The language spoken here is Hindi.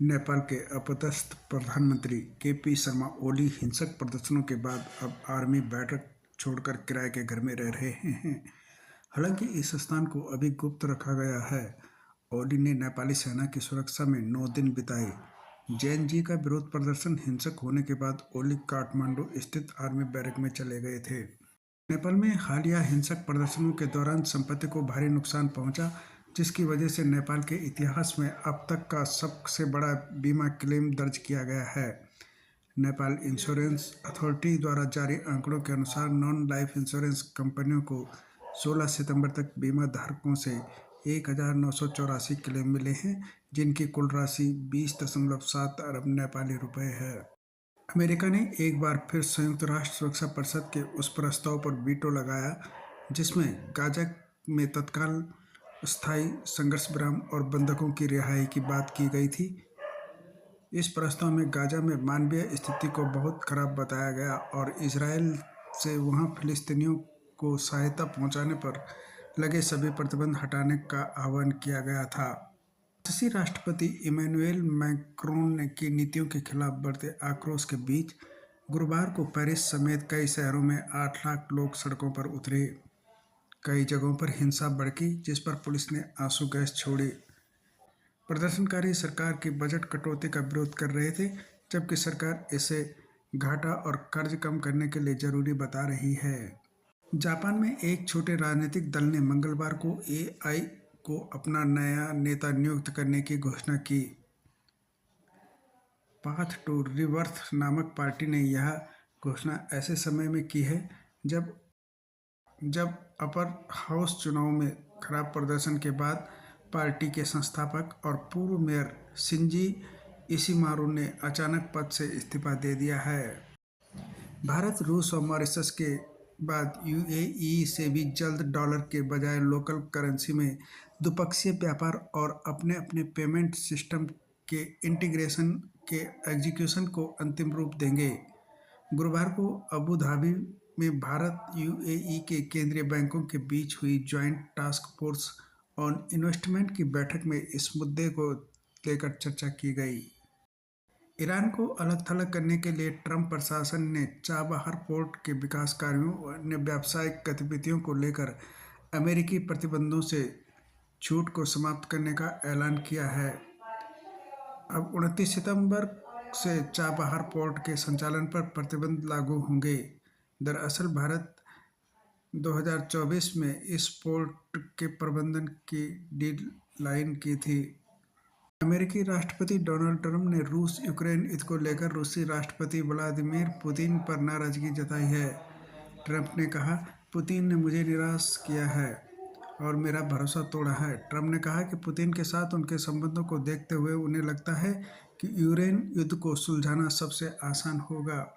नेपाल के अपदस्थ प्रधानमंत्री के.पी. शर्मा ओली हिंसक प्रदर्शनों के बाद अब आर्मी बैरक छोड़कर किराए के घर में रह रहे हैं। हालांकि इस स्थान को अभी गुप्त रखा गया है। ओली ने नेपाली सेना की सुरक्षा में 9 दिन बिताए। जैन जी का विरोध प्रदर्शन हिंसक होने के बाद ओली काठमांडू स्थित आर्मी बैरक में चले गए थे। नेपाल में हालिया हिंसक प्रदर्शनों के दौरान संपत्ति को भारी नुकसान पहुंचा, जिसकी वजह से नेपाल के इतिहास में अब तक का सबसे बड़ा बीमा क्लेम दर्ज किया गया है। नेपाल इंश्योरेंस अथॉरिटी द्वारा जारी आंकड़ों के अनुसार नॉन लाइफ इंश्योरेंस कंपनियों को 16 सितंबर तक बीमा धारकों से 1984 क्लेम मिले हैं, जिनकी कुल राशि 20.7 अरब नेपाली रुपए है। अमेरिका ने एक बार फिर संयुक्त राष्ट्र सुरक्षा परिषद के उस प्रस्ताव पर वीटो लगाया जिसमें गाजा में तत्काल स्थायी संघर्ष विराम और बंधकों की रिहाई की बात की गई थी। इस प्रस्ताव में गाजा में मानवीय स्थिति को बहुत खराब बताया गया और इजरायल से वहां फिलिस्तीनियों को सहायता पहुंचाने पर लगे सभी प्रतिबंध हटाने का आह्वान किया गया था। फ्रांसीसी राष्ट्रपति इमैनुएल मैक्रोन की नीतियों के खिलाफ बढ़ते आक्रोश के बीच गुरुवार को पेरिस समेत कई शहरों में 8 लाख लोग सड़कों पर उतरे। कई जगहों पर हिंसा भड़की, जिस पर पुलिस ने आंसू गैस छोड़ी। प्रदर्शनकारी सरकार की बजट कटौती का विरोध कर रहे थे, जबकि सरकार इसे घाटा और कर्ज कम करने के लिए जरूरी बता रही है। जापान में एक छोटे राजनीतिक दल ने मंगलवार को एआई को अपना नया नेता नियुक्त करने की घोषणा की। पाथ टू रिबर्थ नामक पार्टी ने यह घोषणा ऐसे समय में की है जब अपर हाउस चुनाव में खराब प्रदर्शन के बाद पार्टी के संस्थापक और पूर्व मेयर शिंजी इशिमारू ने अचानक पद से इस्तीफा दे दिया है। भारत, रूस और मॉरिशस के बाद यूएई से भी जल्द डॉलर के बजाय लोकल करेंसी में द्विपक्षीय व्यापार और अपने अपने पेमेंट सिस्टम के इंटीग्रेशन के एग्जीक्यूशन को अंतिम रूप देंगे। गुरुवार को अबू धाबी में भारत यूएई के केंद्रीय बैंकों के बीच हुई joint task force on investment की बैठक में इस मुद्दे को लेकर चर्चा की गई। ईरान को अलग-थलग करने के लिए ट्रंप प्रशासन ने चाबहार पोर्ट के विकास कार्यों और अन्य व्यावसायिक गतिविधियों को लेकर अमेरिकी प्रतिबंधों से छूट को समाप्त करने का ऐलान किया है। अब 29 सितंबर से चाबहार पोर्ट के संचालन पर प्रतिबंध लागू होंगे। दरअसल भारत 2024 में इस पोर्ट के प्रबंधन की डीडलाइन की थी। अमेरिकी राष्ट्रपति डोनाल्ड ट्रंप ने रूस यूक्रेन युद्ध को लेकर रूसी राष्ट्रपति व्लादिमीर पुतिन पर नाराजगी जताई है। ट्रंप ने कहा, पुतिन ने मुझे निराश किया है और मेरा भरोसा तोड़ा है। ट्रंप ने कहा कि पुतिन के साथ उनके संबंधों को देखते हुए उन्हें लगता है कि यूक्रेन युद्ध को सुलझाना सबसे आसान होगा।